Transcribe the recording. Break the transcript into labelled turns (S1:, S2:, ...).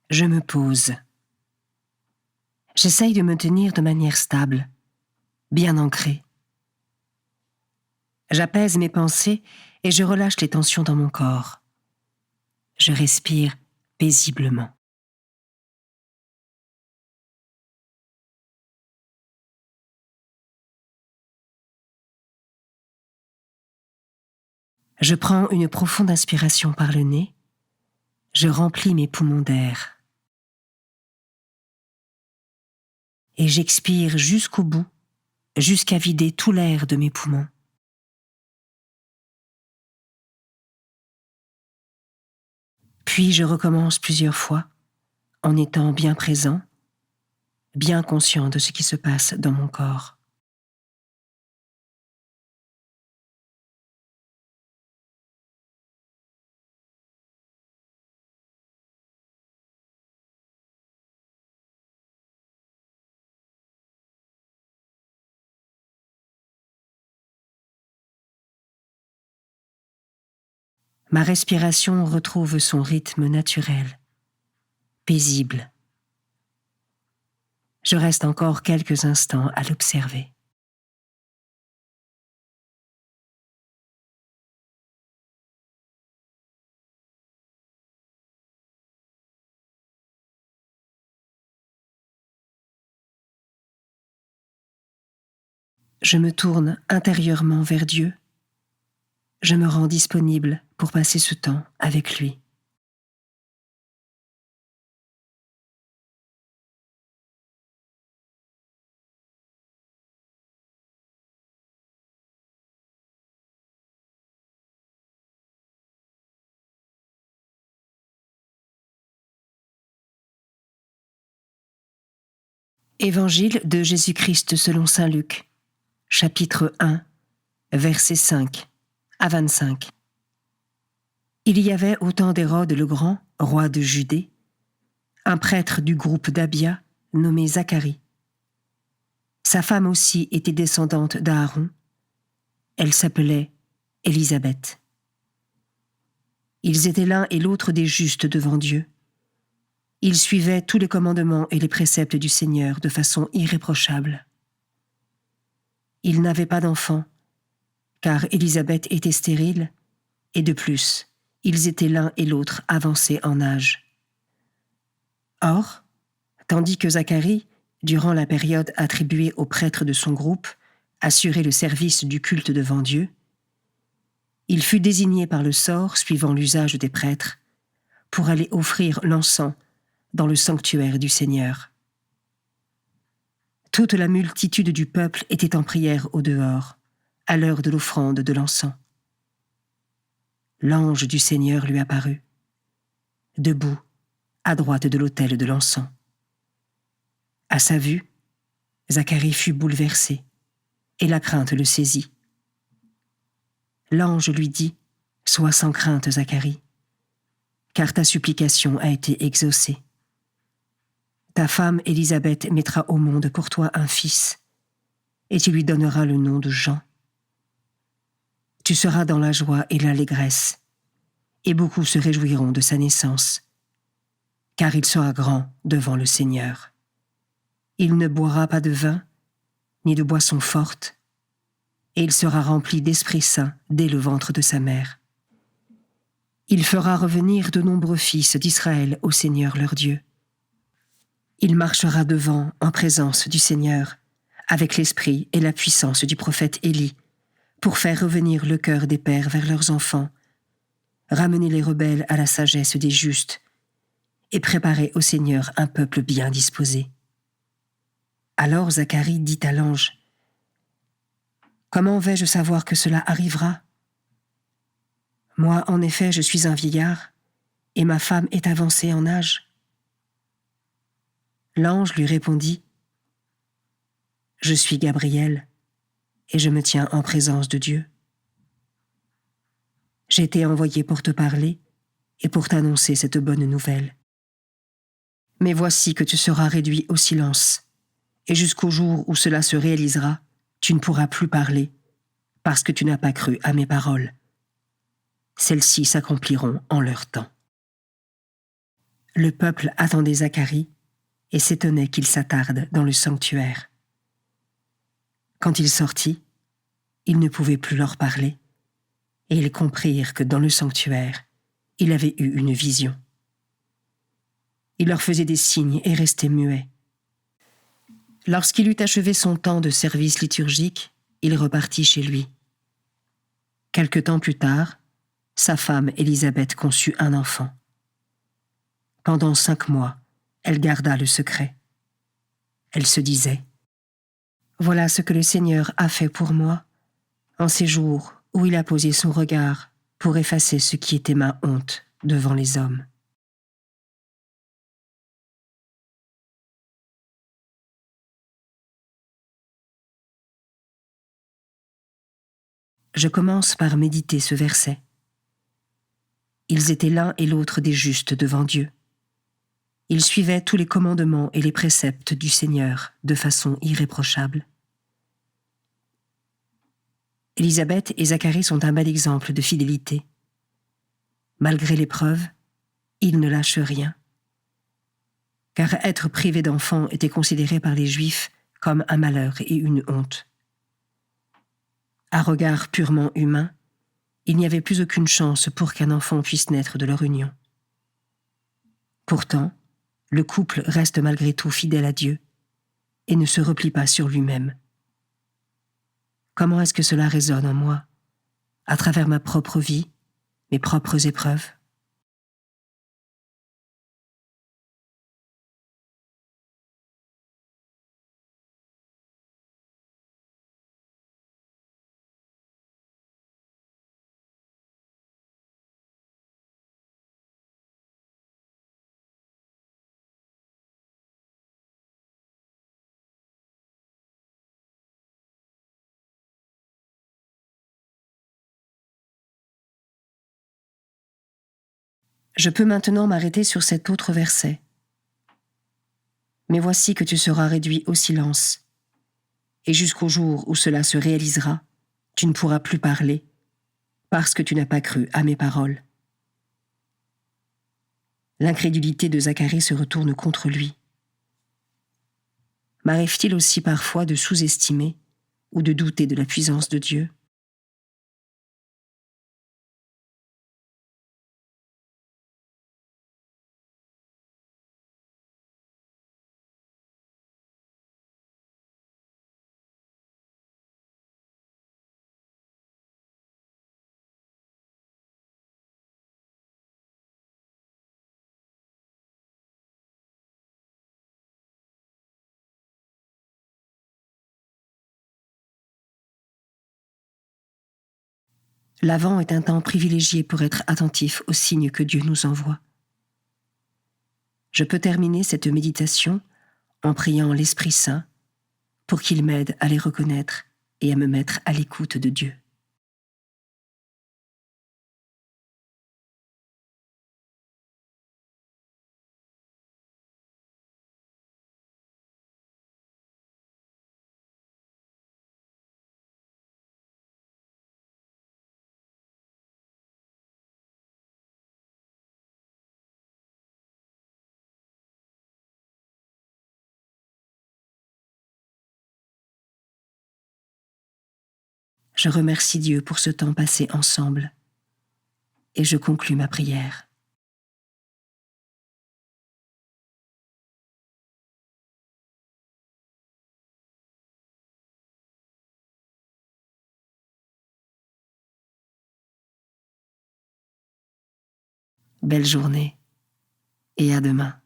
S1: Je me pose. J'essaye de me tenir de manière stable, bien ancrée. J'apaise mes pensées et je relâche les tensions dans mon corps. Je respire paisiblement. Je prends une profonde inspiration par le nez. Je remplis mes poumons d'air. Et j'expire jusqu'au bout, jusqu'à vider tout l'air de mes poumons. Puis je recommence plusieurs fois, en étant bien présent, bien conscient de ce qui se passe dans mon corps. Ma respiration retrouve son rythme naturel, paisible. Je reste encore quelques instants à l'observer. Je me tourne intérieurement vers Dieu. Je me rends disponible pour passer ce temps avec lui. Évangile de Jésus-Christ selon saint Luc, chapitre 1, versets 5 à 25. Il y avait au temps d'Hérode le Grand, roi de Judée, un prêtre du groupe d'Abia nommé Zacharie. Sa femme aussi était descendante d'Aaron. Elle s'appelait Élisabeth. Ils étaient l'un et l'autre des justes devant Dieu. Ils suivaient tous les commandements et les préceptes du Seigneur de façon irréprochable. Ils n'avaient pas d'enfants, car Élisabeth était stérile, et de plus, ils étaient l'un et l'autre avancés en âge. Or, tandis que Zacharie, durant la période attribuée aux prêtres de son groupe, assurait le service du culte devant Dieu, il fut désigné par le sort, suivant l'usage des prêtres, pour aller offrir l'encens dans le sanctuaire du Seigneur. Toute la multitude du peuple était en prière au dehors, à l'heure de l'offrande de l'encens. L'ange du Seigneur lui apparut, debout, à droite de l'autel de l'encens. À sa vue, Zacharie fut bouleversé, et la crainte le saisit. L'ange lui dit : « Sois sans crainte, Zacharie, car ta supplication a été exaucée. Ta femme Élisabeth mettra au monde pour toi un fils, et tu lui donneras le nom de Jean. Tu seras dans la joie et l'allégresse, et beaucoup se réjouiront de sa naissance, car il sera grand devant le Seigneur. Il ne boira pas de vin, ni de boisson forte, et il sera rempli d'Esprit Saint dès le ventre de sa mère. Il fera revenir de nombreux fils d'Israël au Seigneur leur Dieu. Il marchera devant en présence du Seigneur, avec l'esprit et la puissance du prophète Élie, pour faire revenir le cœur des pères vers leurs enfants, ramener les rebelles à la sagesse des justes, et préparer au Seigneur un peuple bien disposé. » Alors Zacharie dit à l'ange : « Comment vais-je savoir que cela arrivera ? Moi, en effet, je suis un vieillard, et ma femme est avancée en âge. » L'ange lui répondit : « Je suis Gabriel, et je me tiens en présence de Dieu. J'ai été envoyé pour te parler et pour t'annoncer cette bonne nouvelle. Mais voici que tu seras réduit au silence, et jusqu'au jour où cela se réalisera, tu ne pourras plus parler, parce que tu n'as pas cru à mes paroles. Celles-ci s'accompliront en leur temps. » Le peuple attendait Zacharie et s'étonnait qu'il s'attarde dans le sanctuaire. Quand il sortit, il ne pouvait plus leur parler, et ils comprirent que dans le sanctuaire, il avait eu une vision. Il leur faisait des signes et restait muet. Lorsqu'il eut achevé son temps de service liturgique, il repartit chez lui. Quelque temps plus tard, sa femme Élisabeth conçut un enfant. Pendant 5 mois, elle garda le secret. Elle se disait : « Voilà ce que le Seigneur a fait pour moi, en ces jours où il a posé son regard pour effacer ce qui était ma honte devant les hommes. » Je commence par méditer ce verset. Ils étaient l'un et l'autre des justes devant Dieu. Ils suivaient tous les commandements et les préceptes du Seigneur de façon irréprochable. Élisabeth et Zacharie sont un bel exemple de fidélité. Malgré l'épreuve, ils ne lâchent rien. Car être privé d'enfants était considéré par les Juifs comme un malheur et une honte. À regard purement humain, il n'y avait plus aucune chance pour qu'un enfant puisse naître de leur union. Pourtant, le couple reste malgré tout fidèle à Dieu et ne se replie pas sur lui-même. Comment est-ce que cela résonne en moi, à travers ma propre vie, mes propres épreuves ? Je peux maintenant m'arrêter sur cet autre verset. Mais voici que tu seras réduit au silence, et jusqu'au jour où cela se réalisera, tu ne pourras plus parler, parce que tu n'as pas cru à mes paroles. L'incrédulité de Zacharie se retourne contre lui. M'arrive-t-il aussi parfois de sous-estimer ou de douter de la puissance de Dieu ? L'Avent est un temps privilégié pour être attentif aux signes que Dieu nous envoie. Je peux terminer cette méditation en priant l'Esprit Saint pour qu'il m'aide à les reconnaître et à me mettre à l'écoute de Dieu. Je remercie Dieu pour ce temps passé ensemble et je conclus ma prière. Belle journée et à demain.